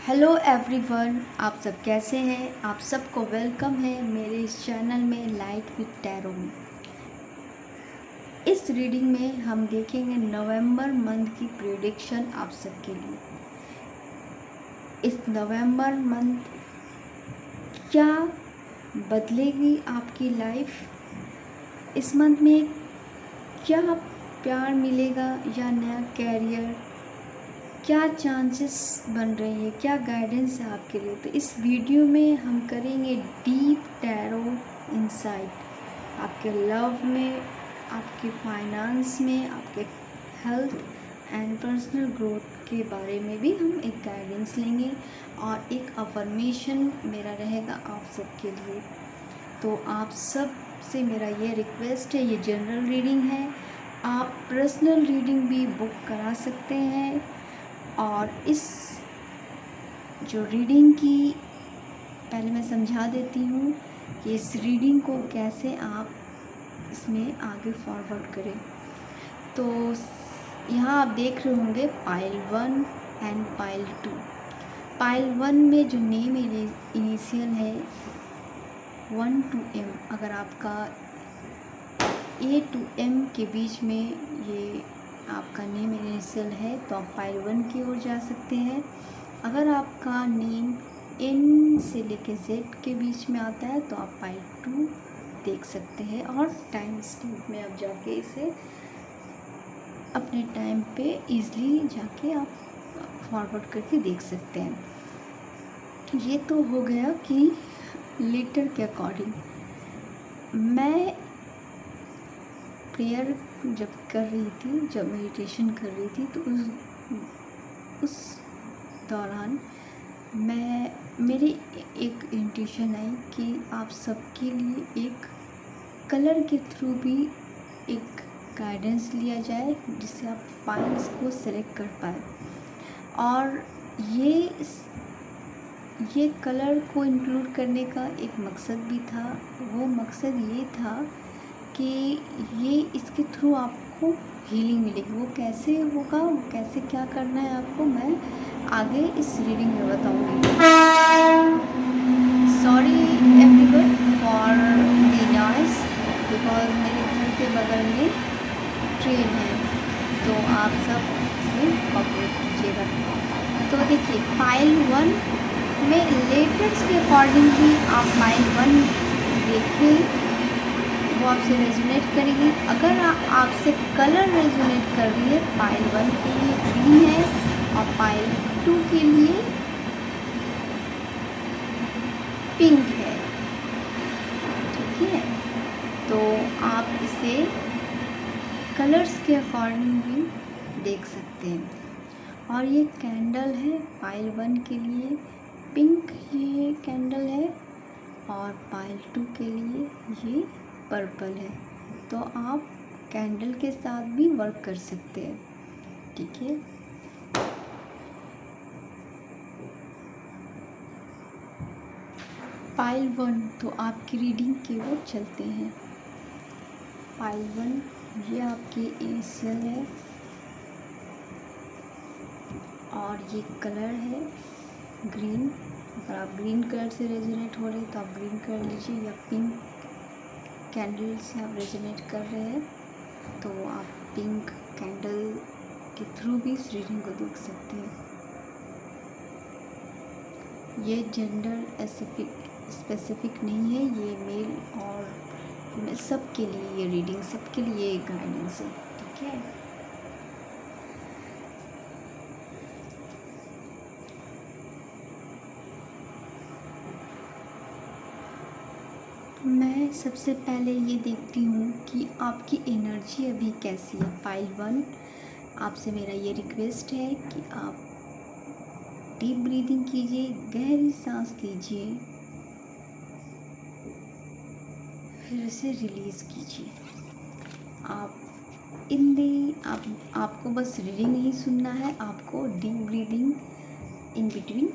Hello everyone, आप सब कैसे हैं। आप सबको वेलकम है मेरे इस चैनल में लाइट विद टैरो में। इस रीडिंग में हम देखेंगे नवंबर मंथ की प्रेडिक्शन आप सबके लिए। इस नवंबर मंथ क्या बदलेगी आपकी लाइफ, इस मंथ में क्या प्यार मिलेगा या नया कैरियर, क्या चांसेस बन रहे हैं, क्या गाइडेंस है आपके लिए। तो इस वीडियो में हम करेंगे डीप टैरो इंसाइट आपके लव में, आपके फाइनेंस में, आपके हेल्थ एंड पर्सनल ग्रोथ के बारे में भी हम एक गाइडेंस लेंगे और एक अफर्मेशन मेरा रहेगा आप सबके लिए। तो आप सब से मेरा ये रिक्वेस्ट है, ये जनरल रीडिंग है, आप पर्सनल रीडिंग भी बुक करा सकते हैं। और इस जो रीडिंग की पहले मैं समझा देती हूँ कि इस रीडिंग को कैसे आप इसमें आगे फॉरवर्ड करें। तो यहाँ आप देख रहे होंगे पाइल 1 एंड पाइल 2। पाइल 1 में जो नेम इनिशियल है 1 to M, अगर आपका A to M के बीच में ये आपका नेम इनिशियल है तो आप पाइल 1 की ओर जा सकते हैं। अगर आपका नेम N से लेके Z के बीच में आता है तो आप पाइल 2 देख सकते हैं और टाइम स्टेप में आप जाके इसे अपने टाइम पे इजीली जाके आप फॉरवर्ड करके देख सकते हैं। ये तो हो गया कि लेटर के अकॉर्डिंग। मैं प्रेयर जब कर रही थी, जब मेडिटेशन कर रही थी, तो उस दौरान मेरी एक इंट्यूशन आई कि आप सबके लिए एक कलर के थ्रू भी एक गाइडेंस लिया जाए जिससे आप पाइल्स को सेलेक्ट कर पाए। और ये कलर को इंक्लूड करने का एक मकसद भी था। वो मकसद ये था कि ये इसके थ्रू आपको हीलिंग मिलेगी। वो कैसे होगा, वो कैसे क्या करना है आपको मैं आगे इस रीडिंग में बताऊंगी। Sorry everyone for the noise, because मेरे घर के बगल में ट्रेन है, तो आप सब इसमें कॉपरेट कीजिएगा। तो देखिए पाइल 1 में लेटर्स के अकॉर्डिंग ही आप पाइल 1 देखें, वो आपसे रेजोनेट करेगी। अगर आपसे कलर रेजोनेट कर रही है, पाइल 1 के लिए ग्रीन है और पाइल 2 के लिए पिंक है, ठीक है। तो आप इसे कलर्स के अकॉर्डिंग भी देख सकते हैं। और ये कैंडल है पाइल 1 के लिए पिंक, ये कैंडल है, और पाइल 2 के लिए ये पर्पल है। तो आप कैंडल के साथ भी वर्क कर सकते हैं, ठीक है। पाइल 1 तो आपकी रीडिंग की ओर चलते हैं। पाइल 1 ये आपकी इनिशियल है और ये कलर है ग्रीन। अगर आप ग्रीन कलर से रेजोनेट हो रहे हैं तो आप ग्रीन कर लीजिए, या पिंक कैंडल से आप रेजोनेट कर रहे हैं तो आप पिंक कैंडल के थ्रू भी इस रीडिंग को देख सकते हैं। ये जेंडर स्पेसिफिक नहीं है, ये मेल और फीमेल सबके लिए ये रीडिंग, सबके लिए गाइडेंस है, ठीक है। मैं सबसे पहले ये देखती हूँ कि आपकी एनर्जी अभी कैसी है। पाइल 1 आपसे मेरा ये रिक्वेस्ट है कि आप डीप ब्रीदिंग कीजिए, गहरी सांस लीजिए, फिर इसे रिलीज़ कीजिए। आप आपको बस रीडिंग नहीं सुनना है, आपको डीप ब्रीदिंग इन बिटवीन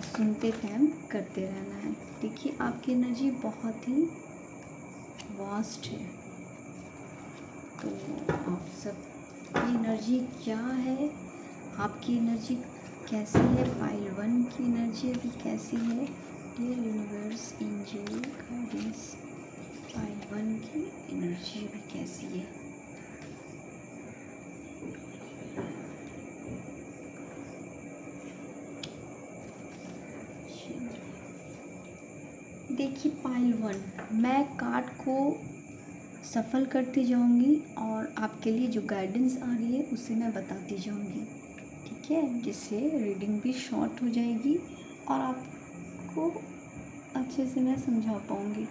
सुनते टाइम करते रहना है। देखिए आपकी एनर्जी बहुत ही वास्ट है। तो आप सब की एनर्जी क्या है, आपकी एनर्जी कैसी है पाइल 1 की एनर्जी अभी कैसी है। Dear universe angel guidance, pile 1 की एनर्जी अभी कैसी है। देखिए पाइल 1, मैं कार्ड को सफल करती जाऊंगी और आपके लिए जो गाइडेंस आ रही है उसे मैं बताती जाऊंगी, ठीक है, जिससे रीडिंग भी शॉर्ट हो जाएगी और आपको अच्छे से मैं समझा पाऊंगी।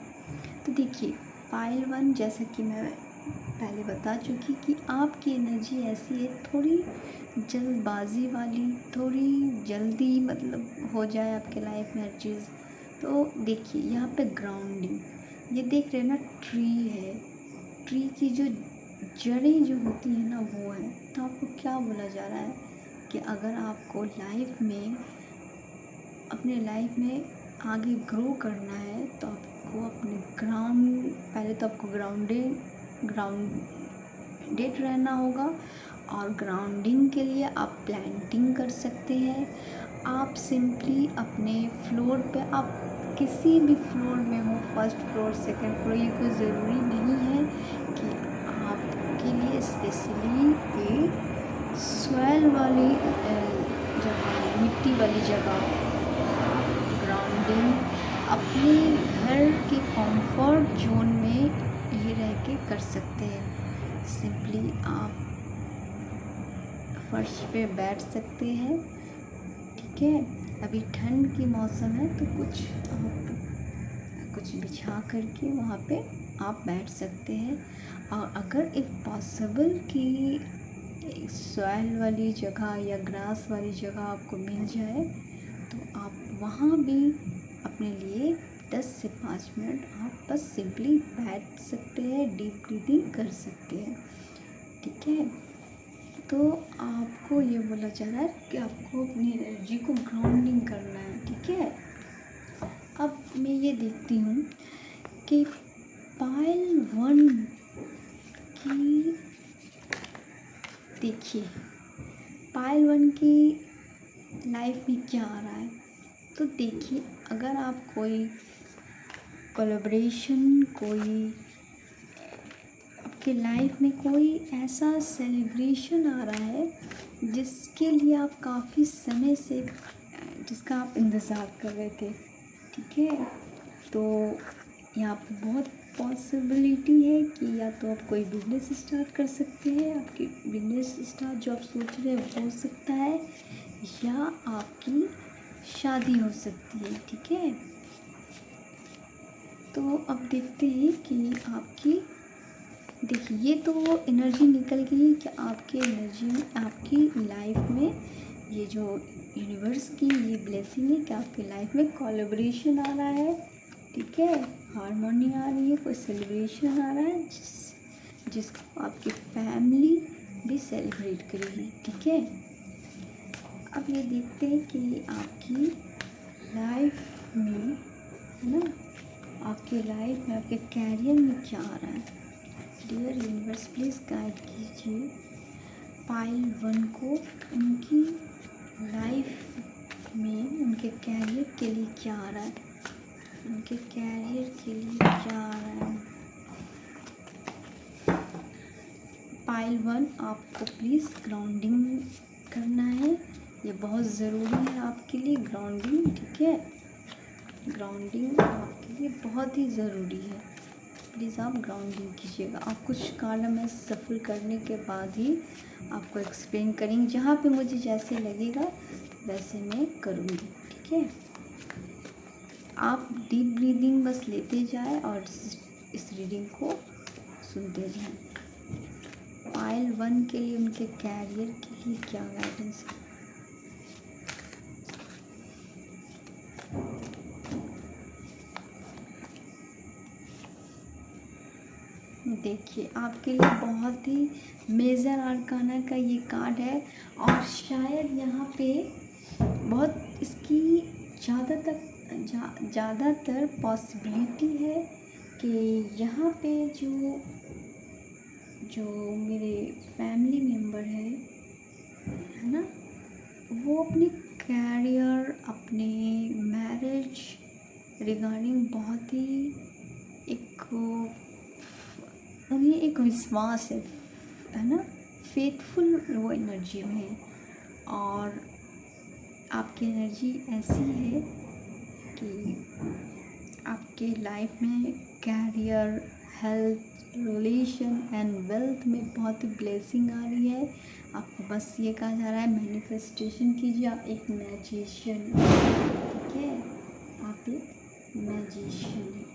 तो देखिए पाइल 1, जैसा कि मैं पहले बता चुकी कि आपकी एनर्जी ऐसी है थोड़ी जल्दबाजी वाली, थोड़ी जल्दी मतलब हो जाए आपके लाइफ में हर चीज़। तो देखिए यहाँ पे ग्राउंडिंग, ये देख रहे हैं ना, ट्री है, ट्री की जो जड़ें जो होती हैं ना वो है। तो आपको क्या बोला जा रहा है कि अगर आपको लाइफ में, अपने लाइफ में आगे ग्रो करना है तो आपको अपने पहले तो आपको ग्राउंडेड रहना होगा। और ग्राउंडिंग के लिए आप प्लांटिंग कर सकते हैं। आप सिंपली अपने फ्लोर पे, आप किसी भी फ्लोर में हो, फर्स्ट फ्लोर सेकंड फ्लोर, ये कोई ज़रूरी नहीं है कि आपके लिए स्पेशली एक सॉइल वाली जगह, मिट्टी वाली जगह, ग्राउंडिंग अपने घर के कंफर्ट जोन में ये रह के कर सकते हैं। सिंपली आप फर्श पे बैठ सकते हैं, ठीक है। अभी ठंड की मौसम है तो कुछ बिछा करके वहाँ पे आप बैठ सकते हैं। और अगर इफ़ पॉसिबल कि सॉइल वाली जगह या ग्रास वाली जगह आपको मिल जाए तो आप वहाँ भी अपने लिए 10 से 5 मिनट आप बस सिंपली बैठ सकते हैं, डीप ब्रीदिंग कर सकते हैं, ठीक है। तो आपको ये बोला जा रहा है कि आपको अपनी एनर्जी को ग्राउंडिंग करना है, ठीक है। अब मैं ये देखती हूँ कि पाइल 1 की, देखिए पाइल 1 की लाइफ में क्या आ रहा है। तो देखिए अगर आप कोई कोलैबोरेशन, कोई आपके लाइफ में कोई ऐसा सेलिब्रेशन आ रहा है जिसके लिए आप काफ़ी समय से, जिसका आप इंतज़ार कर रहे थे, ठीक है। तो यहाँ पर बहुत पॉसिबिलिटी है कि या तो आप कोई बिजनेस स्टार्ट कर सकते हैं, आपकी बिजनेस स्टार्ट जो आप सोच रहे हैं हो सकता है, या आपकी शादी हो सकती है, ठीक है। तो अब देखते हैं कि आपकी, देखिए ये तो एनर्जी निकल गई कि आपकी एनर्जी में, आपकी लाइफ में ये जो यूनिवर्स की ये ब्लेसिंग है कि आपकी लाइफ में कोलैबोरेशन आ रहा है, ठीक है, हारमोनी आ रही है, कोई सेलिब्रेशन आ रहा है जिसको आपकी फैमिली भी सेलिब्रेट करेगी, ठीक है। अब ये देखते हैं कि आपकी लाइफ में, है ना, आपके लाइफ में, आपके कैरियर में क्या आ रहा है। डियर यूनिवर्स प्लीज़ गाइड कीजिए पाइल 1 को उनकी लाइफ में, उनके कैरियर के लिए क्या आ रहा है, उनके कैरियर के लिए क्या आ रहा है। पाइल 1 आपको प्लीज़ ग्राउंडिंग करना है, ये बहुत ज़रूरी है आपके लिए ग्राउंडिंग, ठीक है। ग्राउंडिंग आपके लिए बहुत ही ज़रूरी है, प्लीज़ आप ग्राउंडिंग कीजिएगा। आप कुछ कार्ड में सफल करने के बाद ही आपको एक्सप्लेन करेंगे, जहाँ पे मुझे जैसे लगेगा वैसे मैं करूँगी, ठीक है। आप डीप ब्रीदिंग बस लेते जाएं और इस रीडिंग को सुनते जाएं। पाइल 1 के लिए, उनके कैरियर के लिए क्या गाइडेंस है। देखिए आपके लिए बहुत ही मेजर आर्काना का ये कार्ड है और शायद यहाँ पे बहुत इसकी ज़्यादातर पॉसिबिलिटी है कि यहाँ पे जो मेरे फैमिली मेम्बर है ना, वो अपने कैरियर, अपने मैरिज रिगार्डिंग बहुत ही एक उन्हें एक विश्वास है ना, फेथफुल वो एनर्जी में है। और आपकी एनर्जी ऐसी है कि आपके लाइफ में career, health, relation and wealth में बहुत ही ब्लेसिंग आ रही है। आपको बस ये कहा जा रहा है मैनिफेस्टेशन कीजिए। आप एक मैजिशियन हैं, ठीक है, आप एक मैजिशियन हैं।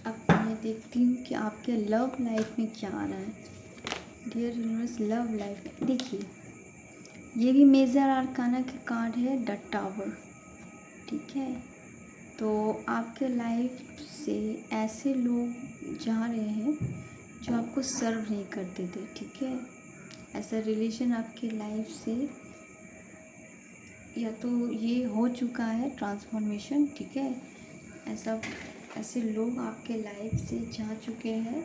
अब मैं देखती हूँ कि आपके लव लाइफ में क्या आ रहा है। डियर यूनिवर्स, लव लाइफ देखिए, ये भी मेजर आर्काना के कार्ड है, द टावर, ठीक है। तो आपके लाइफ से ऐसे लोग जा रहे हैं जो आपको सर्व नहीं करते थे, ठीक है। ऐसा रिलेशन आपके लाइफ से या तो ये हो चुका है ट्रांसफॉर्मेशन, ठीक है। ऐसे लोग आपके लाइफ से जा चुके हैं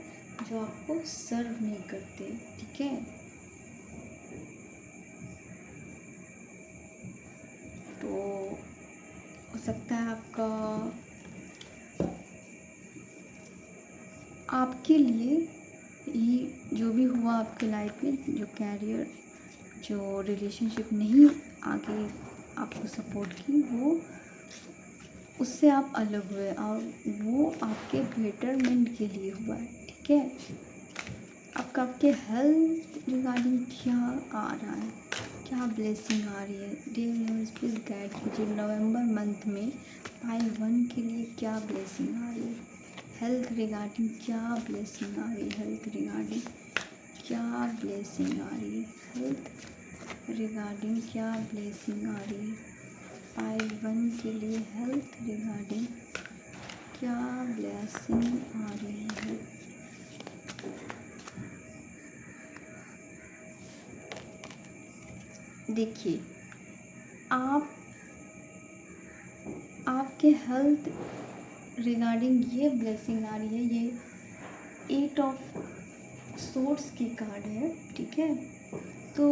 जो आपको सर्व नहीं करते, ठीक है। तो हो सकता है आपके लिए ये जो भी हुआ आपके लाइफ में, जो कैरियर, जो रिलेशनशिप नहीं आगे आपको सपोर्ट की, वो उससे आप अलग हुए और वो आपके बेटरमेंट के लिए हुआ है, ठीक है। आपके हेल्थ रिगार्डिंग क्या आ रहा है, क्या ब्लेसिंग आ रही है? डियर यूनिवर्स, प्लीज़ गाइड कीजिए नवंबर मंथ में पाइल 1 के लिए क्या ब्लेसिंग आ रही है। हेल्थ रिगार्डिंग क्या ब्लेसिंग आ रही है, हेल्थ रिगार्डिंग क्या ब्लेसिंग आ रही है, हेल्थ रिगार्डिंग क्या ब्लेसिंग आ रही है। पाइल 1 के लिए हेल्थ रिगार्डिंग क्या ब्लेसिंग आ रही है। देखिए, आपके हेल्थ रिगार्डिंग ये ब्लेसिंग आ रही है। ये 8 ऑफ सोर्ड्स की कार्ड है, ठीक है। तो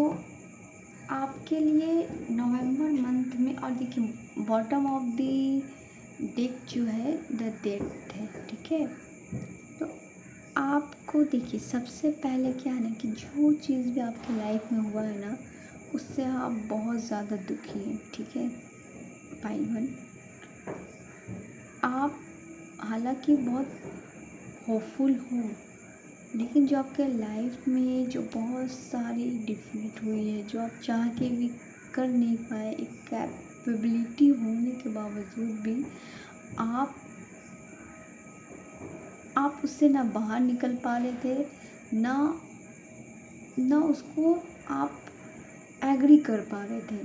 आपके लिए नवंबर मंथ में, और देखिए बॉटम ऑफ द डेक जो है द डेथ है, ठीक है। तो आपको देखिए सबसे पहले क्या है ना कि जो चीज़ भी आपकी लाइफ में हुआ है ना, उससे आप बहुत ज़्यादा दुखी हैं, ठीक है। पाइल 1, आप हालांकि बहुत होपफुल हो, लेकिन जो आपके लाइफ में जो बहुत सारी डिफीट हुई है, जो आप चाह के भी कर नहीं पाए, एक कैपेबिलिटी होने के बावजूद भी आप उससे ना बाहर निकल पा रहे थे, ना उसको आप एग्री कर पा रहे थे,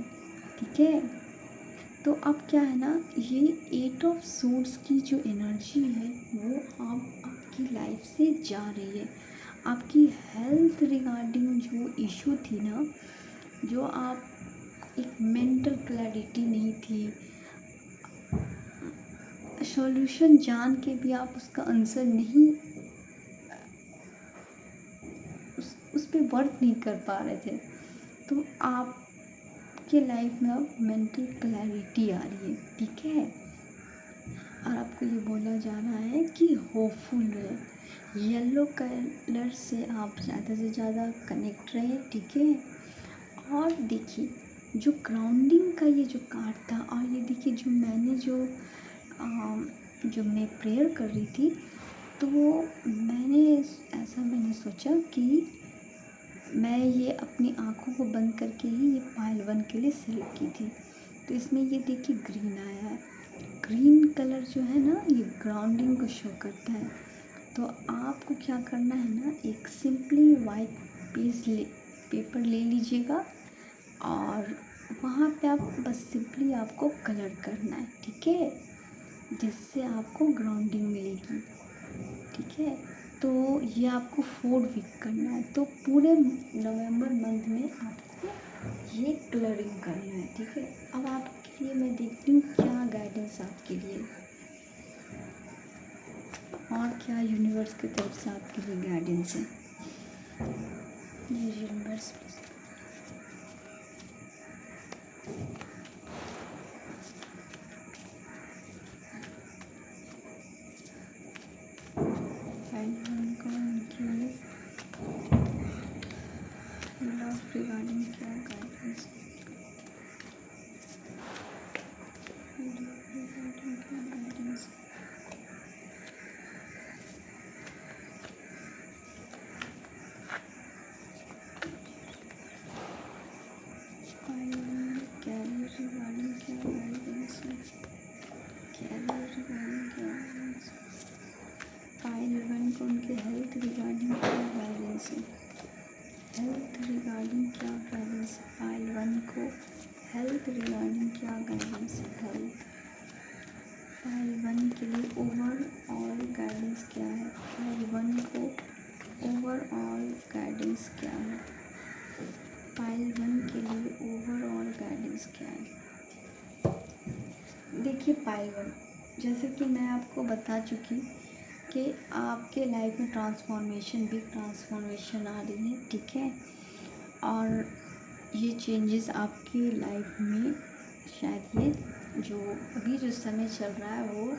ठीक है। तो अब क्या है ना, ये 8 ऑफ सोर्ड्स की जो एनर्जी है वो आपकी लाइफ से जा रही है। आपकी हेल्थ रिगार्डिंग जो इशू थी ना, जो आप एक मेंटल क्लैरिटी नहीं थी, सॉल्यूशन जान के भी आप उसका आंसर नहीं, उस पर वर्क नहीं कर पा रहे थे। तो आपके लाइफ में अब मेंटल क्लैरिटी आ रही है, ठीक है। और आपको ये बोला जा रहा है कि होपफुल रहे। येलो कलर से आप ज़्यादा से ज़्यादा कनेक्ट रहे, ठीक है। और देखिए जो ग्राउंडिंग का ये जो कार्ड था, और ये देखिए जो मैंने जो मैं प्रेयर कर रही थी, तो मैंने सोचा कि मैं ये अपनी आँखों को बंद करके ही ये पाइल 1 के लिए सेलेक्ट की थी। तो इसमें ये देखिए ग्रीन आया है। ग्रीन कलर जो है ना, ये ग्राउंडिंग को शो करता है। तो आपको क्या करना है ना, एक सिंपली वाइट पेपर ले लीजिएगा और वहाँ पे आप बस सिंपली आपको कलर करना है, ठीक है, जिससे आपको ग्राउंडिंग मिलेगी, ठीक है। तो ये आपको 4 वीक करना है। तो पूरे नवंबर मंथ में आपको ये कलरिंग करना है, ठीक है। अब आपके लिए मैं देखती हूँ क्या गाइडेंस आपके लिए, और क्या यूनिवर्स की तरफ से आपके लिए गाइडेंस है। ये यूनिवर्स को उनके हेल्थ रिगार्डिंग क्या गाइडेंस है, हेल्थ रिगार्डिंग क्या गाइडेंस है, पाइल 1 को हेल्थ रिगार्डिंग क्या गाइडेंस है, हेल्थ पाइल 1 के लिए ओवरऑल गाइडेंस क्या है, पाइल 1 को ओवरऑल गाइडेंस क्या है, पाइल 1 के लिए ओवरऑल गाइडेंस क्या है। देखिए पाइल 1, जैसे कि मैं आपको बता चुकी कि आपके लाइफ में ट्रांसफॉर्मेशन, बिग ट्रांसफॉर्मेशन आ रही है, ठीक है। और ये चेंजेस आपकी लाइफ में शायद ये जो अभी जो समय चल रहा है वो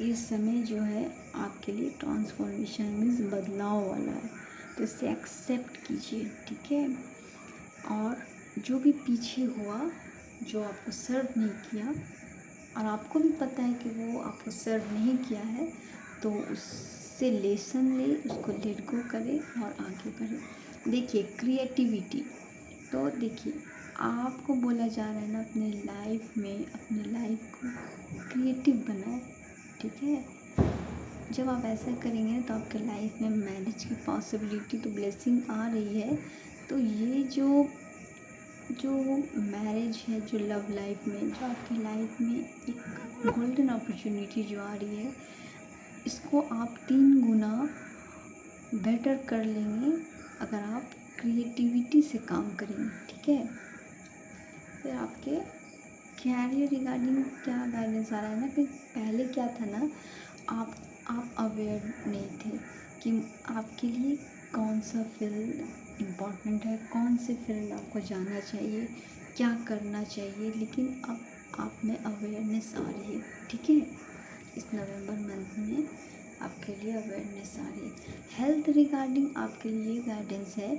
इस समय जो है आपके लिए ट्रांसफॉर्मेशन मीन्स बदलाव वाला है, तो इसे एक्सेप्ट कीजिए, ठीक है। और जो भी पीछे हुआ, जो आपको सर्व नहीं किया और आपको भी पता है कि वो आपको सर्व नहीं किया है, तो उससे लेसन ले, उसको लेट गो करें और आगे बढ़े। देखिए क्रिएटिविटी, तो देखिए आपको बोला जा रहा है ना अपने लाइफ में, अपनी लाइफ को क्रिएटिव बनाए, ठीक है। जब आप ऐसा करेंगे तो आपके लाइफ में मैरिज की पॉसिबिलिटी, तो ब्लेसिंग आ रही है। तो ये जो मैरिज है, जो लव लाइफ में, जो आपकी लाइफ में एक गोल्डन अपॉर्चुनिटी जो आ रही है, इसको आप 3 गुना बेटर कर लेंगे अगर आप क्रिएटिविटी से काम करेंगे, ठीक है। फिर आपके कैरियर रिगार्डिंग क्या गाइडेंस आ रहा है ना कि पहले क्या था ना, आप अवेयर नहीं थे कि आपके लिए कौन सा फील्ड इम्पोर्टेंट है, कौन से फील्ड आपको जाना चाहिए, क्या करना चाहिए, लेकिन अब आप में अवेयरनेस आ रही है, ठीक है। इस नवंबर मंथ में आपके लिए अवेयरनेस आ रही है। हेल्थ रिगार्डिंग आपके लिए गाइडेंस है।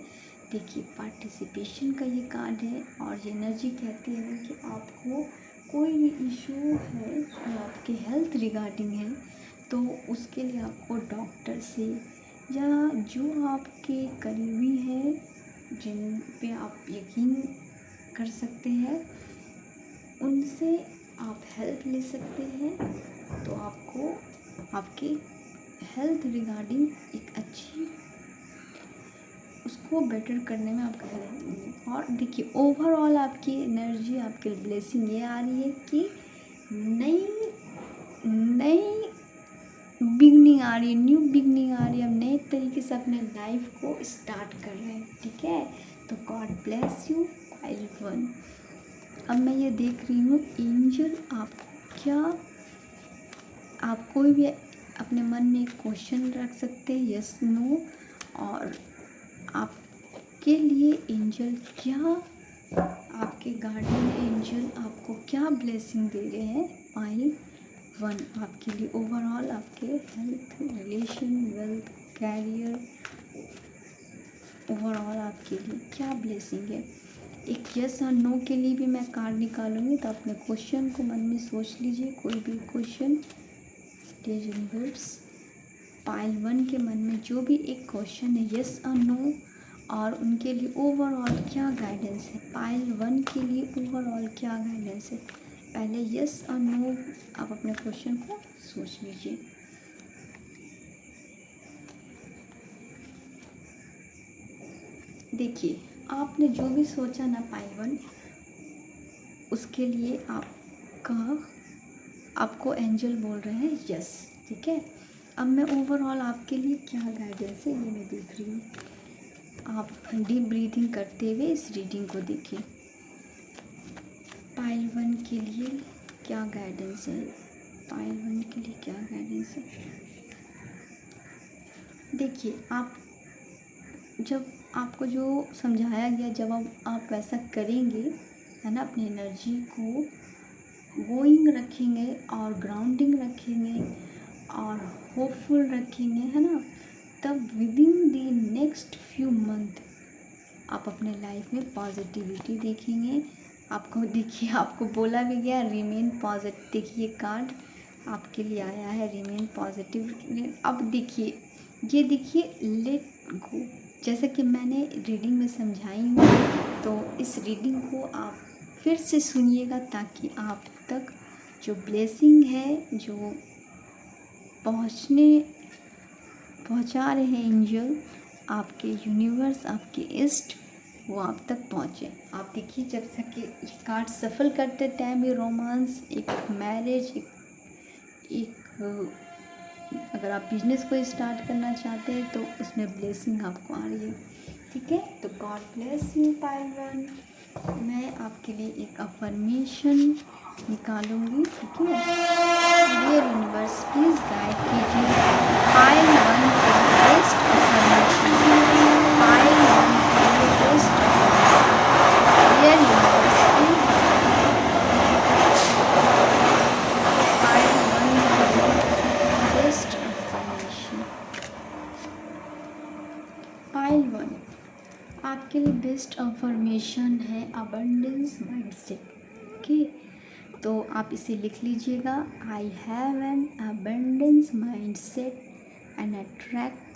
देखिए पार्टिसिपेशन का ये कार्ड है और ये एनर्जी कहती है कि आपको कोई भी इशू है जो आपके हेल्थ रिगार्डिंग है, तो उसके लिए आपको डॉक्टर से या जो आपके करीबी हैं, जिन पे आप यकीन कर सकते हैं, उनसे आप हेल्प ले सकते हैं। तो आपको आपके हेल्थ रिगार्डिंग एक अच्छी उसको बेटर करने में आपका हेल्प मिलेगी। और देखिए ओवरऑल आपकी एनर्जी, आपकी ब्लेसिंग ये आ रही है कि नई बिगनिंग आ रही है, न्यू बिगनिंग आ रही है, हम नए तरीके से अपने लाइफ को स्टार्ट कर रहे हैं, ठीक है। तो गॉड ब्लेस यू पाइल 1। अब मैं ये देख रही हूँ एंजल आप कोई भी अपने मन में एक क्वेश्चन रख सकते हैं, यस नो, और आपके लिए एंजल क्या, आपके गार्डियन एंजल आपको क्या ब्लेसिंग दे रहे हैं पाइल 1 आपके लिए। ओवरऑल आपके health, relation, wealth, career, overall आपके लिए क्या ब्लेसिंग है। एक यस और नो के लिए भी मैं कार्ड निकालूंगी, तो अपने क्वेश्चन को मन में सोच लीजिए, कोई भी क्वेश्चन। डेज यूनिवर्स पाइल 1 के मन में जो भी एक क्वेश्चन है, यस और नो, और उनके लिए ओवरऑल क्या गाइडेंस है, पाइल 1 के लिए ओवरऑल क्या गाइडेंस है। पहले यस और नो आप अपने क्वेश्चन को सोच लीजिए। देखिए आपने जो भी सोचा ना पाइल 1, उसके लिए आपको एंजल बोल रहे हैं यस, ठीक है। अब मैं ओवरऑल आपके लिए क्या गाइडेंस है ये मैं देख रही हूँ। आप डीप ब्रीथिंग करते हुए इस रीडिंग को देखिए। पाइल 1 के लिए क्या गाइडेंस है, पाइल 1 के लिए क्या गाइडेंस है। देखिए आप जब आपको जो समझाया गया, जब आप वैसा करेंगे है ना, अपनी एनर्जी को गोइंग रखेंगे और ग्राउंडिंग रखेंगे और होपफुल रखेंगे, है ना, तब with in the next few month आप अपने लाइफ में पॉजिटिविटी देखेंगे। आपको देखिए आपको बोला भी गया रिमेन पॉजिटिव, देखिए कार्ड आपके लिए आया है रिमेन पॉजिटिव। अब देखिए ये देखिए लेट गो, जैसे कि मैंने रीडिंग में समझाई हूँ, तो इस रीडिंग को आप फिर से सुनिएगा ताकि आप तक जो ब्लेसिंग है, जो पहुँचने पहुंचा रहे हैं एंजल, आपके यूनिवर्स, आपके इष्ट, वो आप तक पहुंचे। आप देखिए जब तक ये कार्ड सफल करते टाइम ये रोमांस, एक मैरिज, एक अगर आप बिजनेस को स्टार्ट करना चाहते हैं तो उसमें ब्लेसिंग आपको आ रही है। ठीक है, तो God bless you pile one. मैं आपके लिए एक अफर्मेशन निकालूंगी। ठीक है, डियर यूनिवर्स प्लीज़ गाइड कीजिए पाइल वन के बेस्ट अफर्मेशन, पाइल वन के best dear universe please pile one के बेस्ट अफर्मेशन। पाइल वन आपके लिए बेस्ट अफर्मेशन है अबंडेंस माइंडसेट। ओके, तो आप इसे लिख लीजिएगा, I have an abundance mindset and attract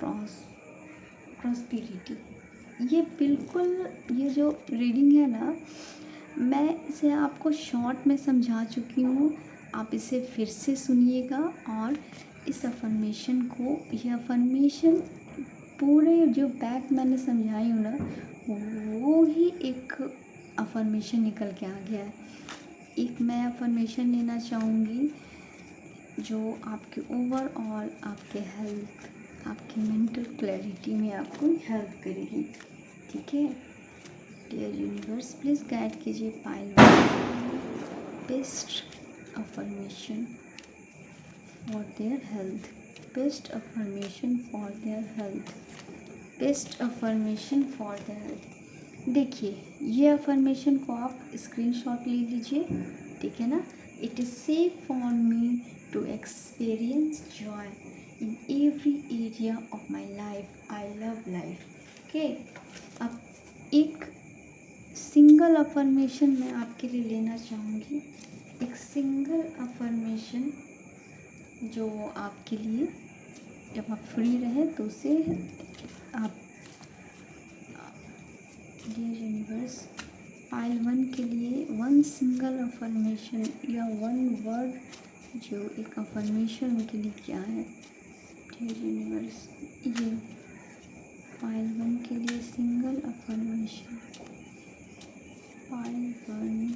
prosperity. ये बिल्कुल, ये जो रीडिंग है ना, मैं इसे आपको शॉर्ट में समझा चुकी हूँ। आप इसे फिर से सुनिएगा और इस अफर्मेशन को, ये अफर्मेशन पूरे जो बैक मैंने समझाई हूँ ना, वो ही एक अफर्मेशन निकल के आ गया है। एक मैं अफर्मेशन लेना चाहूँगी जो आपके ओवरऑल, आपके हेल्थ, आपकी मेंटल क्लैरिटी में आपको हेल्प करेगी। ठीक है, डियर यूनिवर्स प्लीज़ गाइड कीजिए pile best affirmation for their health, best affirmation for their health, best affirmation for their health. देखिए ये अफर्मेशन को आप स्क्रीनशॉट ले लीजिए। ठीक है ना, it is safe for me to experience joy in every area of my life, I love life. Okay, अब एक सिंगल अफर्मेशन मैं आपके लिए लेना चाहूँगी, एक सिंगल अफर्मेशन जो आपके लिए, जब आप फ्री रहें तो उसे आप, डियर यूनिवर्स पाइल वन के लिए वन सिंगल अफर्मेशन या वन वर्ड जो एक अफर्मेशन उनके लिए क्या है। डियर यूनिवर्स, ये पाइल वन के लिए single affirmation, pile one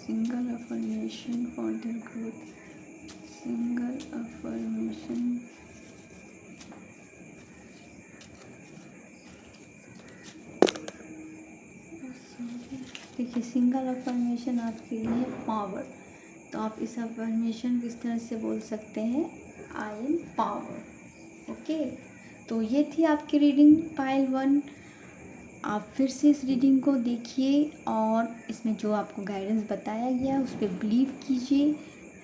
single affirmation for their growth, single affirmation देखिए, सिंगल अफर्मेशन आपके लिए पावर। तो आप इस अफर्मेशन किस तरह से बोल सकते हैं, आई एम पावर। ओके, तो ये थी आपकी रीडिंग पाइल वन। आप फिर से इस रीडिंग को देखिए और इसमें जो आपको गाइडेंस बताया गया उस पर बिलीव कीजिए,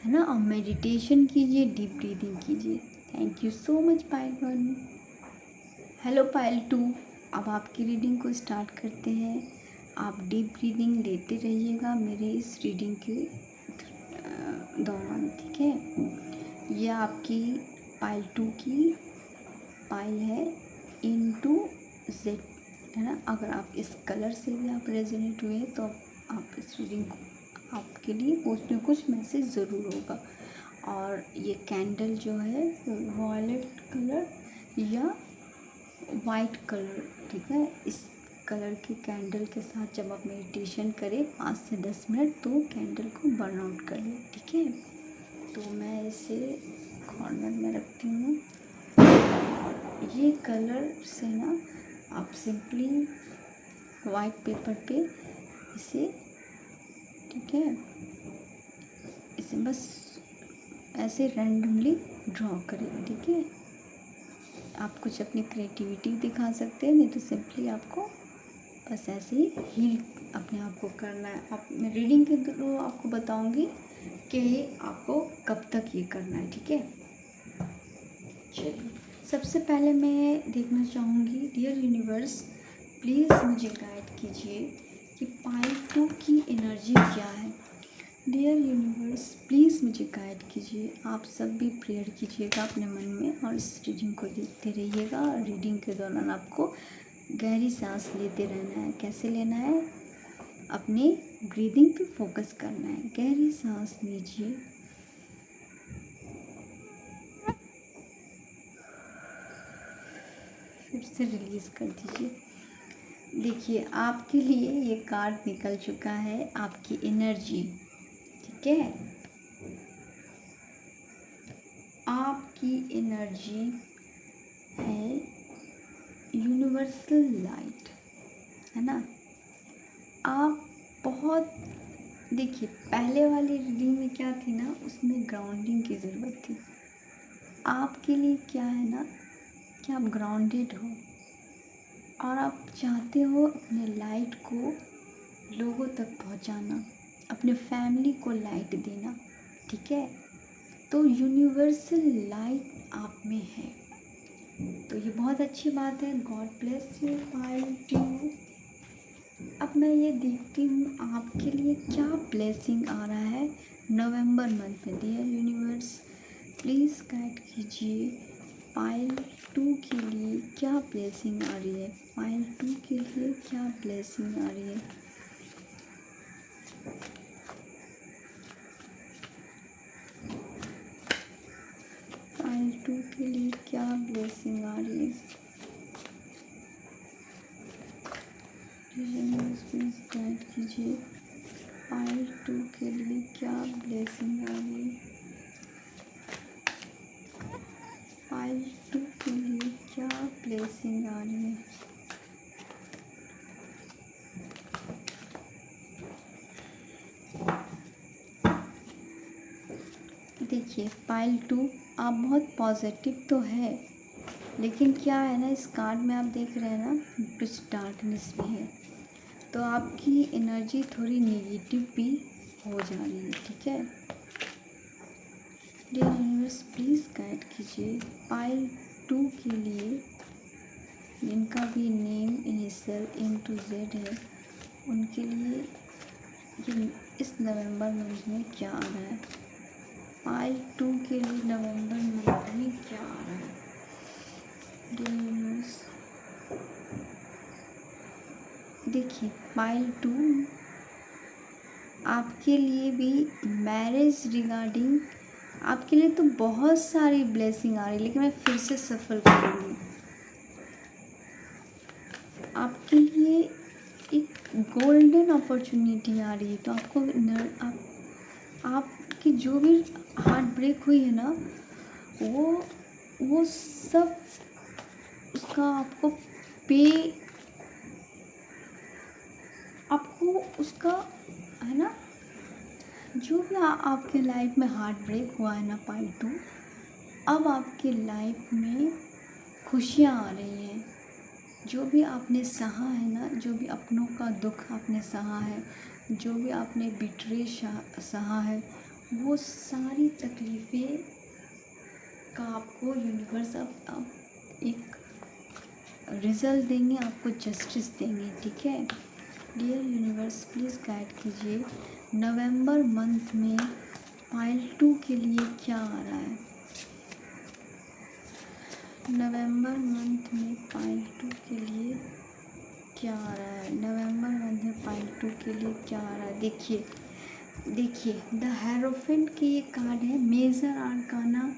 है ना, और मेडिटेशन कीजिए, डीप ब्रीदिंग कीजिए। Thank you so much pile one. Hello pile two, अब आपकी रीडिंग को स्टार्ट करते हैं। आप डीप ब्रीदिंग लेते रहिएगा मेरे इस रीडिंग के दौरान। ठीक है, यह आपकी पाइल टू की पाइल है इनटू जेड, है ना। अगर आप इस कलर से भी आप रेजोनेट हुए तो आप इस रीडिंग को, आपके लिए कुछ न कुछ मैसेज ज़रूर होगा। और ये कैंडल जो है वॉयलेट कलर या वाइट कलर, ठीक है, इस कलर के कैंडल के साथ जब आप मेडिटेशन करें 5 से 10 मिनट तो कैंडल को बर्न आउट कर लें। ठीक है, तो मैं इसे कॉर्नर में रखती हूँ और ये कलर से ना आप सिंपली वाइट पेपर पे इसे, ठीक है, इसे बस ऐसे रैंडमली ड्रॉ करें। ठीक है, आप कुछ अपनी क्रिएटिविटी दिखा सकते हैं, नहीं तो सिंपली आपको बस ऐसे ही हील अपने आप को करना है। आप, मैं रीडिंग के थ्रू आपको बताऊंगी कि आपको कब तक ये करना है। ठीक है, चलिए सबसे पहले मैं देखना चाहूँगी, डियर यूनिवर्स प्लीज़ मुझे गाइड कीजिए कि पाइल टू की एनर्जी क्या है। डियर यूनिवर्स प्लीज़ मुझे गाइड कीजिए। आप सब भी प्रेयर कीजिएगा अपने मन में और इस रीडिंग को देखते रहिएगा। और रीडिंग के दौरान आपको गहरी सांस लेते रहना है। कैसे लेना है, अपने ब्रीदिंग पे फोकस करना है। गहरी सांस लीजिए से रिलीज़ कर दीजिए। देखिए आपके लिए ये कार्ड निकल चुका है, आपकी एनर्जी, ठीक है। आपकी एनर्जी है यूनिवर्सल लाइट, है ना। आप बहुत, देखिए पहले वाली रीडिंग में क्या थी ना, उसमें ग्राउंडिंग की ज़रूरत थी। आपके लिए क्या है ना कि आप ग्राउंडेड हो और आप चाहते हो अपने लाइट को लोगों तक पहुंचाना, अपने फैमिली को लाइट देना, ठीक है। तो यूनिवर्सल लाइट आप में है, तो ये बहुत अच्छी बात है। God bless you pile two. अब मैं ये देखती हूँ आपके लिए क्या ब्लेसिंग आ रहा है नवंबर मंथ में। डियर यूनिवर्स प्लीज़ गाइड कीजिए पायल टू के लिए क्या ब्लेसिंग आ रही है, पायल टू के लिए क्या ब्लेसिंग आ रही है। पायल टू के लिए क्या ब्लेसिंग आ रही है। प्लीज़ गाइड कीजिए पायल टू के लिए क्या ब्लेसिंग आ रही है। पायल टू के लिए क्या ब्लेसिंग आ रही है। देखिए पायल टू, आप बहुत पॉजिटिव तो है, लेकिन क्या है ना, इस कार्ड में आप देख रहे हैं ना कुछ डार्कनेस भी है, तो आपकी एनर्जी थोड़ी नेगेटिव भी हो जा रही है, ठीक है। डियर यूनिवर्स प्लीज़ गाइड कीजिए पायल टू के लिए, जिनका भी name initial M to Z है, उनके लिए ये इस नवंबर मंथ में क्या आ रहा है। पायल टू के लिए नवंबर मंथ में क्या आ रहा है। डियर यूनिवर्स देखिए पायल टू आपके लिए भी मैरिज रिगार्डिंग, आपके लिए तो बहुत सारी ब्लेसिंग आ रही है, लेकिन मैं फिर से सफल करूँगी। आपके लिए एक गोल्डन अपॉर्चुनिटी आ रही है, तो आपको आपकी जो भी हार्ट ब्रेक हुई है ना, वो सब उसका आपको उसका है ना, जो भी आपके लाइफ में हार्ट ब्रेक हुआ है ना पायल टू, अब आपके लाइफ में खुशियाँ आ रही हैं। जो भी आपने सहा है ना, जो भी अपनों का दुख आपने सहा है, जो भी आपने बिटरे सहा है, वो सारी तकलीफ़ें का आपको यूनिवर्स अब एक रिज़ल्ट देंगे, आपको जस्टिस देंगे, ठीक है। डियर यूनिवर्स प्लीज़ गाइड कीजिए नवंबर मंथ में पायल टू के लिए क्या आ रहा है। नवंबर मंथ में पायल टू के लिए क्या आ रहा है। नवंबर मंथ में पायल टू के लिए क्या आ रहा है। देखिए द हेरोफेंट की ये कार्ड है, मेजर आर्काना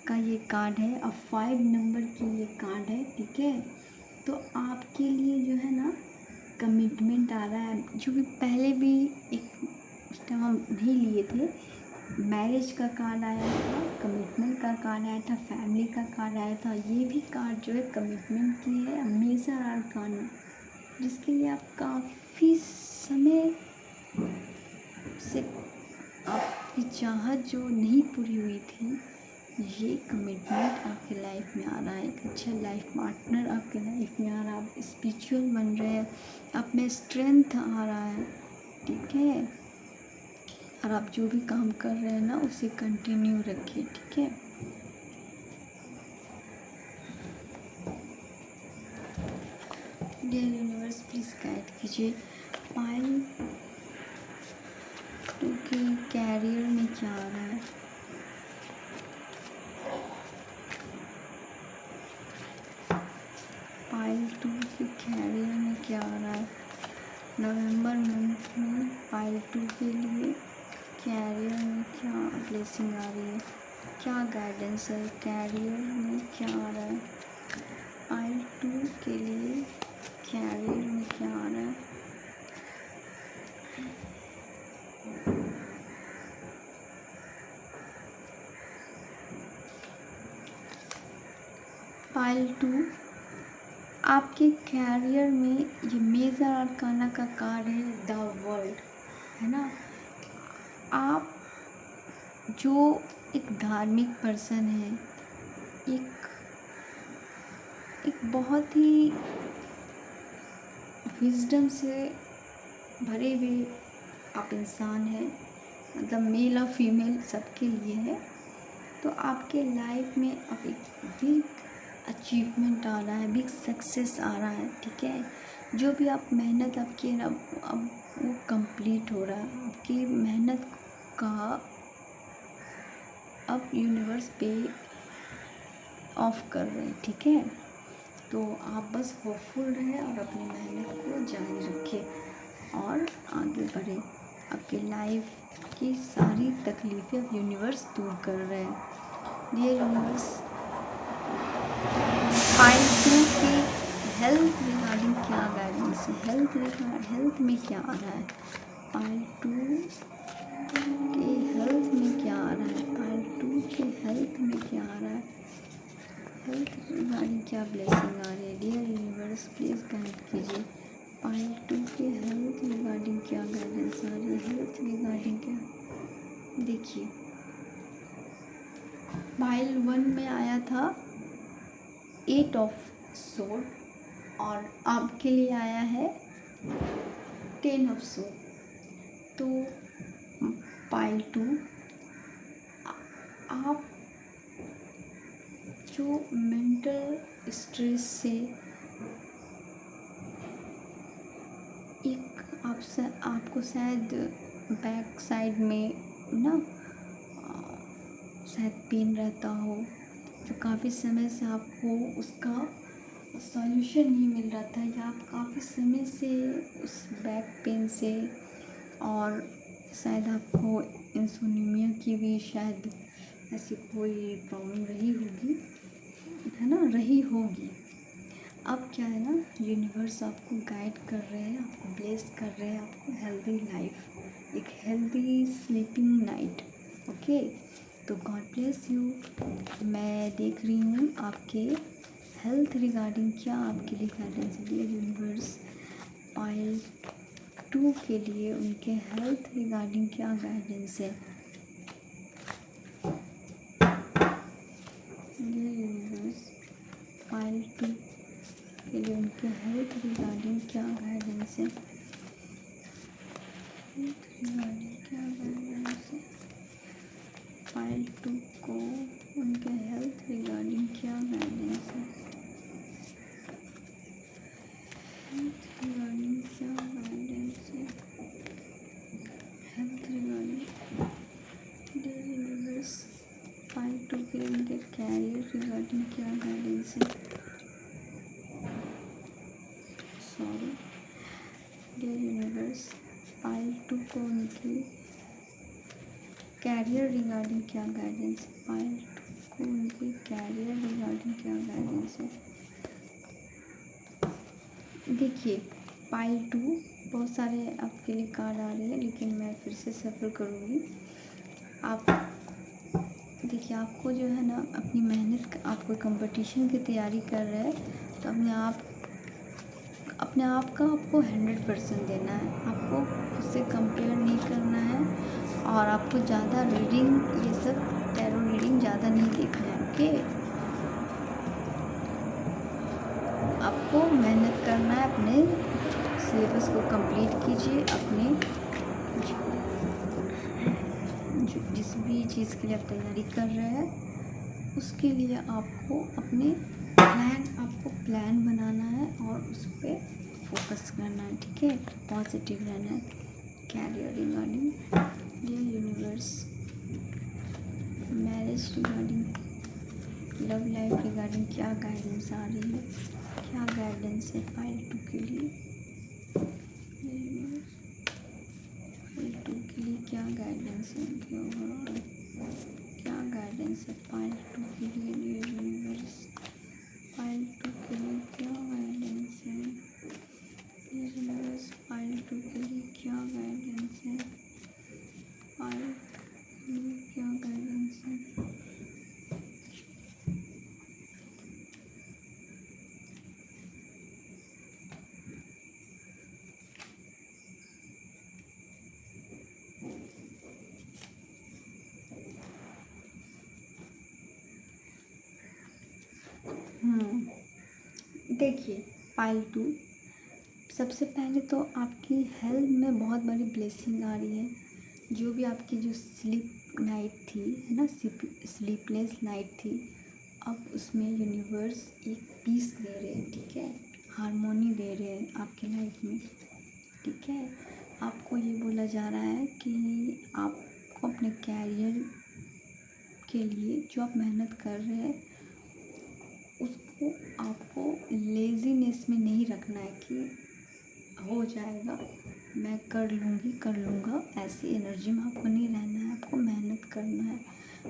का ये कार्ड है, अब 5 नंबर की ये कार्ड है, ठीक है। तो आपके लिए जो है ना कमिटमेंट आ रहा है, जो कि पहले भी एक उस टाइम हम नहीं लिए थे। मैरिज का कार्ड आया था, कमिटमेंट का कार्ड आया था, फैमिली का कार्ड आया था। ये भी कार्ड जो है कमिटमेंट की है, मेजर आर्काना, जिसके लिए आप काफ़ी समय से आपकी चाहत जो नहीं पूरी हुई थी, ये कमिटमेंट आपके लाइफ में आ रहा है। एक अच्छा लाइफ पार्टनर आपके लाइफ में आ रहा है, आप स्पिरिचुअल बन रहे हैं, आप में स्ट्रेंथ आ रहा है, ठीक है। और आप जो भी काम कर रहे हैं ना उसे कंटिन्यू रखिए, ठीक है। डियर यूनिवर्स प्लीज़ गाइड कीजिए पायल टू के कैरियर में क्या आ रहा है। पायल टू के कैरियर में क्या आ रहा है नवंबर मंथ में। पायल टू के लिए कैरियर में क्या ब्लेसिंग आ रही है, क्या गाइडेंस है, कैरियर में क्या आ रहा है। पाइल 2 के लिए कैरियर में क्या आ रहा है? पाइल 2 आपके कैरियर में ये मेजर आर्काना का कार्ड है द वर्ल्ड, है ना। आप जो एक धार्मिक पर्सन है, एक बहुत ही विजडम से भरे हुए आप इंसान हैं, मतलब मेल और फीमेल सबके लिए है। तो आपके लाइफ में अब एक बिग अचीवमेंट आ रहा है, बिग सक्सेस आ रहा है, ठीक है। जो भी आप मेहनत आपकी है ना, अब वो कंप्लीट हो रहा है। आपकी मेहनत का अब यूनिवर्स पे ऑफ कर रहे हैं, ठीक है। तो आप बस होपफुल रहें और अपनी मेहनत को जारी रखें और आगे बढ़ें। आपकी लाइफ की सारी तकलीफ़ें अब यूनिवर्स दूर कर रहे हैं। डियर यूनिवर्स, पाइल 2 की हेल्थ रिगार्डिंग क्या गाइडेंस है? हेल्थ में क्या आ रहा है? पाइल 2 के हेल्थ में क्या आ रहा है? पाइल 2 के हेल्थ में क्या आ रहा है? हेल्थ रिगार्डिंग क्या ब्लेसिंग आ रही है? डियर यूनिवर्स प्लीज़ गाइड कीजिए। पाइल 2 के हेल्थ रिगार्डिंग क्या गाइडेंस आ रही है? हेल्थ रिगार्डिंग क्या? देखिए, पाइल 1 में आया था 8 ऑफ सोर्ड और आपके लिए आया है 10 ऑफ सोर्ड। तो पाइल 2, आप जो मेंटल स्ट्रेस से एक आपको शायद बैक साइड में ना शायद पेन रहता हो, जो काफ़ी समय से आपको उसका सॉल्यूशन नहीं मिल रहा था, या आप काफ़ी समय से उस बैक पेन से, और शायद आपको इंसोम्निया की भी शायद ऐसी कोई प्रॉब्लम रही होगी, है ना, रही होगी। अब क्या है ना, यूनिवर्स आपको गाइड कर रहे हैं, आपको ब्लेस कर रहे हैं, आपको हेल्दी लाइफ, एक हेल्दी स्लीपिंग नाइट, ओके। तो गॉड ब्लेस यू। मैं देख रही हूँ आपके हेल्थ रिगार्डिंग क्या आपके लिए गाइडेंस है यूनिवर्स। पाइल 2 के लिए उनके हेल्थ रिगार्डिंग क्या गाइडेंस है? यूनिवर्स, पाइल 2 के लिए उनके हेल्थ रिगार्डिंग क्या गाइडेंस है? हेल्थ रिगार्डिंग क्या गाइडेंस है? पाइल 2 को उनके हेल्थ रिगार्डिंग क्या गाइडेंस है? हेल्थ रिगार्डिंग क्या गाइडेंस है? Health regarding dear universe, pile 2 के लिए उनके कैरियर रिगार्डिंग क्या गाइडेंस है? सॉरी डियर यूनिवर्स, पाइल 2 को उनकी कैरियर रिगार्डिंग क्या गाइडेंस है? पाइल 2 को उनकी कैरियर रिगार्डिंग क्या गाइडेंस है? देखिए, पाइल 2 बहुत सारे आपके लिए कार्ड आ रहे हैं, लेकिन मैं फिर से सफल करूँगी। आप देखिए, आपको जो है ना अपनी मेहनत, आप कोई कंपटीशन की तैयारी कर रहे हैं, तो अपने आप का आपको 100% देना है। आपको उससे कंपेयर नहीं करना है, और आपको ज़्यादा रीडिंग, ये सब टैरो रीडिंग ज़्यादा नहीं देखना है, ओके। आपको मेहनत करना है, अपने सिलेबस को कंप्लीट कीजिए। अपने जिस भी चीज़ के लिए आप तैयारी कर रहे हैं, उसके लिए आपको आपको प्लान बनाना है और उस पर फोकस करना है, ठीक है। पॉजिटिव रहना है। Career regarding dear universe, marriage regarding, love life regarding क्या गाइडेंस आ रही है? क्या गाइडेंस है पाइल 2 के लिए? पाइल 2 के लिए क्या गाइडेंस है? क्या गाइडेंस है पाइल 2 के लिए यूनिवर्स? पाइल 2 के लिए क्या गाइडेंस है? यूनिवर्स पाइल 2 के लिए क्या गाइडेंस है? पाइल के लिए क्या गाइडेंस है? देखिए पाइल 2, सबसे पहले तो आपकी हेल्थ में बहुत बड़ी ब्लेसिंग आ रही है। जो भी आपकी जो स्लीप नाइट थी, है ना, स्लीपलेस नाइट थी, अब उसमें यूनिवर्स एक पीस दे रहे हैं, ठीक है, हारमोनी दे रहे हैं आपकी लाइफ में, ठीक है। आपको ये बोला जा रहा है कि आपको अपने कैरियर के लिए जो आप मेहनत कर रहे हैं उसको आपको लेज़ीनेस में नहीं रखना है कि हो जाएगा, मैं कर लूँगी, कर लूँगा, ऐसी एनर्जी में आपको नहीं रहना है। आपको मेहनत करना है,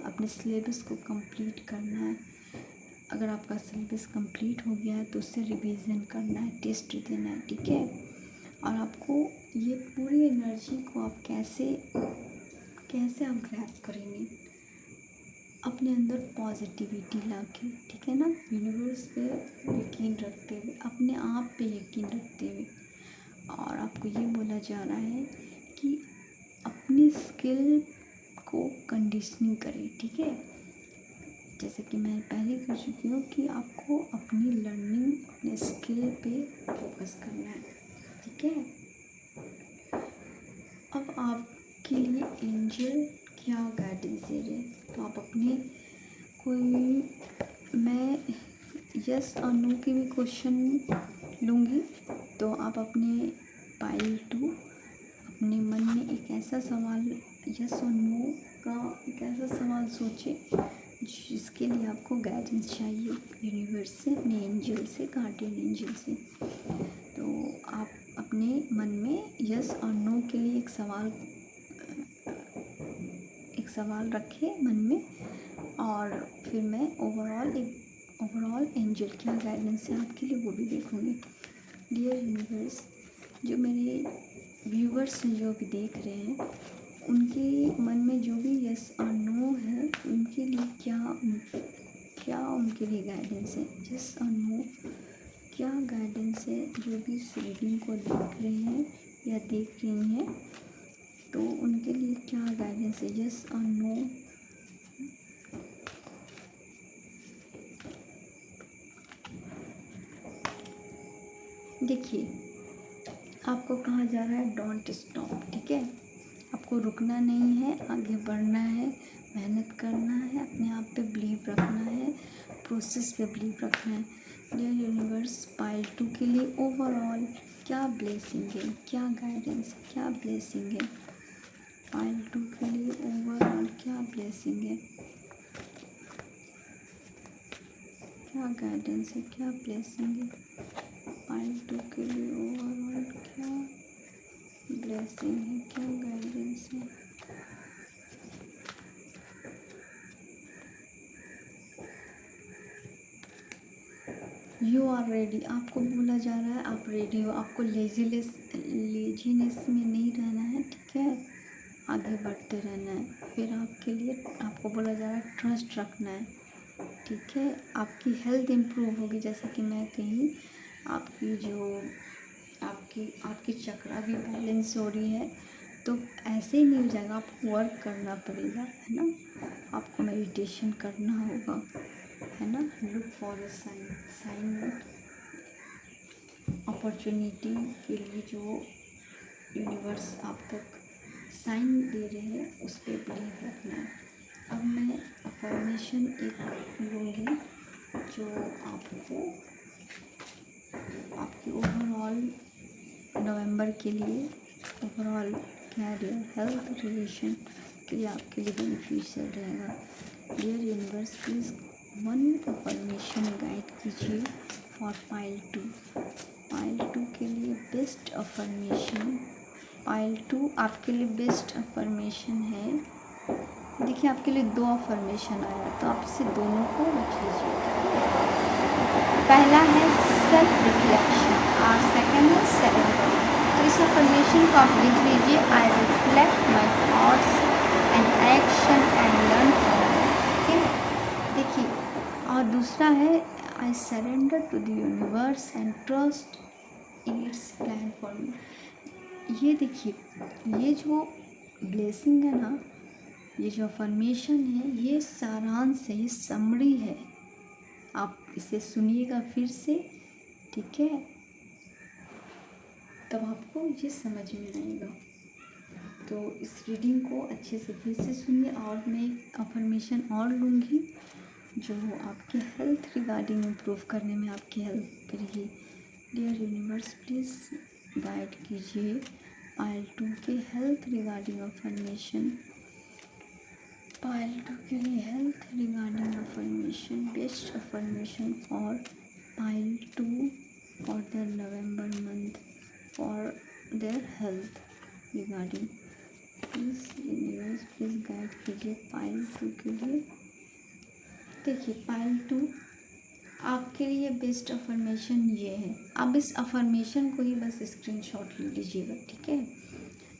अपने सिलेबस को कंप्लीट करना है। अगर आपका सिलेबस कंप्लीट हो गया है तो उससे रिवीजन करना है, टेस्ट देना है, ठीक है। और आपको ये पूरी एनर्जी को आप कैसे आप ग्रैब करेंगे? अपने अंदर पॉजिटिविटी लाके, ठीक है ना, यूनिवर्स पे यकीन रखते हुए, अपने आप पे यकीन रखते हुए। और आपको ये बोला जा रहा है कि अपनी स्किल को कंडीशनिंग करें, ठीक है। जैसे कि मैं पहले कर चुकी हूँ कि आपको अपनी लर्निंग, अपने स्किल पे फोकस करना है, ठीक है। अब आपके लिए एंजल क्या गाइडेंस दे रहे हैं, तो आप अपने कोई, मैं यस और नो के भी क्वेश्चन लूँगी, तो आप अपने पाइल 2 अपने मन में एक ऐसा सवाल, यस और नो का एक ऐसा सवाल सोचे जिसके लिए आपको गाइडेंस चाहिए यूनिवर्स से, अपने एंजल से, गार्डियन एंजल से। तो आप अपने मन में यस और नो के लिए एक सवाल रखें मन में, और फिर मैं ओवरऑल एंजल क्या गाइडेंस है आपके लिए वो भी देखूँगी। डियर यूनिवर्स, जो मेरे व्यूवर्स जो भी देख रहे हैं उनके मन में जो भी यस और नो है, उनके लिए क्या उनके लिए गाइडेंस है, यस और नो क्या गाइडेंस है, जो भी इस रीडिंग को देख रहे हैं या देख रही हैं, तो उनके लिए क्या गाइडेंस है, यस और नो। देखिए आपको कहा जा रहा है डोंट स्टॉप, ठीक है। आपको रुकना नहीं है, आगे बढ़ना है, मेहनत करना है, अपने आप पे बिलीव रखना है, प्रोसेस पे बिलीव रखना है। डियर यूनिवर्स, पाइल 2 के लिए ओवरऑल क्या ब्लेसिंग है, क्या गाइडेंस, क्या ब्लेसिंग है? पाइल 2 के लिए ओवरऑल क्या ब्लेसिंग है, क्या गाइडेंस है, क्या ब्लेसिंग है? पाइल 2 के लिए ओवरऑल क्या ब्लेसिंग है, क्या गाइडेंस है? यू आर रेडी, आपको बोला जा रहा है आप रेडी हो, आपको लेजीनेस में नहीं रहना है, ठीक है, आगे बढ़ते रहना है। फिर आपके लिए आपको बोला जा रहा है ट्रस्ट रखना है, ठीक है। आपकी हेल्थ इम्प्रूव होगी, जैसे कि मैं कही, आपकी जो आपकी चक्रा भी बैलेंस हो रही है, तो ऐसे ही नहीं हो जाएगा, आपको वर्क करना पड़ेगा, है ना, आपको मेडिटेशन करना होगा, है ना। Look for a sign opportunity के लिए जो यूनिवर्स आप तक साइन दे रहे हैं उस पर बिलीव रखना है। अब मैं अफर्मेशन एक लूँगी जो आपको आपके ओवरऑल नवंबर के लिए, ओवरऑल कैरियर, हेल्थ, रिलेशन के लिए आपके लिए बेनिफिशियल रहेगा। Dear universe, please one affirmation guide कीजिए फॉर पाइल 2। पाइल 2 के लिए बेस्ट अफर्मेशन, पाइल 2 आपके लिए बेस्ट अफर्मेशन है, देखिए आपके लिए 2 अफ़र्मेशन आया, तो आप इसे दोनों को रख लीजिए। पहला है सेल्फ रिफ्लेक्शन और सेकंड है सरेंडर। तो इस अफ़र्मेशन को आप लिख लीजिए, I reflect my thoughts and action and learn from them. ठीक है, देखिए। और दूसरा है, I surrender to the universe and trust its plan for me. ये देखिए, ये जो ब्लेसिंग है ना, ये जो अफर्मेशन है, ये सारांश है, ये समरी है। आप इसे सुनिएगा फिर से, ठीक है, तब आपको ये समझ में आएगा। तो इस रीडिंग को अच्छे से फिर से सुनिए, और मैं एक अफर्मेशन और लूँगी जो आपके हेल्थ रिगार्डिंग इम्प्रूव करने में आपकी हेल्प करेगी। डियर यूनिवर्स, प्लीज़ गाइड कीजिए पाइल 2 के हेल्थ रिगार्डिंग अफर्मेशन। पाइल 2 के लिए health regarding affirmation, best affirmation for pile 2 for the November month for their health regarding. Please universe, please guide कीजिए pile 2 के लिए। देखिए, पाइल 2 आपके लिए बेस्ट अफर्मेशन ये है। आप इस अफर्मेशन को ही बस स्क्रीनशॉट ले लीजिएगा, ठीक है।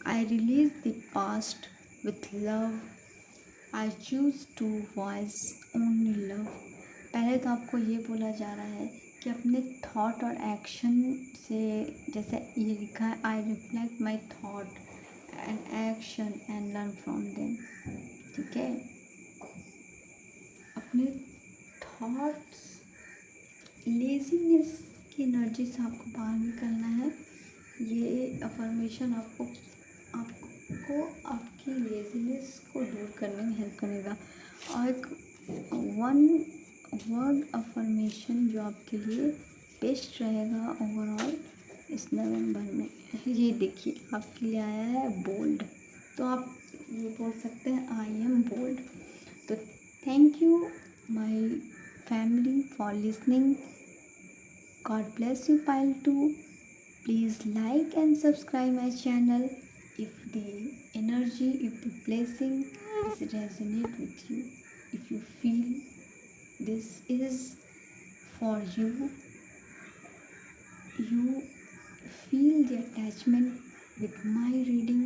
I release the past with love, I choose to voice only love. पहले तो आपको ये बोला जा रहा है कि अपने थॉट और एक्शन से, जैसे ये लिखा है, आई reflect my thought and action and learn from them, ठीक है। अपने थॉट्स, लेजीनेस की एनर्जी से आपको बाहर निकलना है। ये अफर्मेशन आपको आपकी लेजीनेस को दूर करने में हेल्प करेगा। और एक वन वर्ड अफर्मेशन जो आपके लिए बेस्ट रहेगा ओवरऑल इस नवंबर में, ये देखिए आपके लिए आया है बोल्ड। तो आप ये बोल सकते हैं, आई एम बोल्ड। तो thank you my family for listening. God bless you, Pile 2. Please like and subscribe my channel if the energy, if the blessing is resonate with you. If you feel this is for you, you feel the attachment with my reading,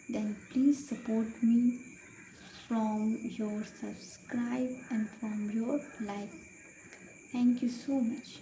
then please support me from your subscribe and from your like. Thank you so much.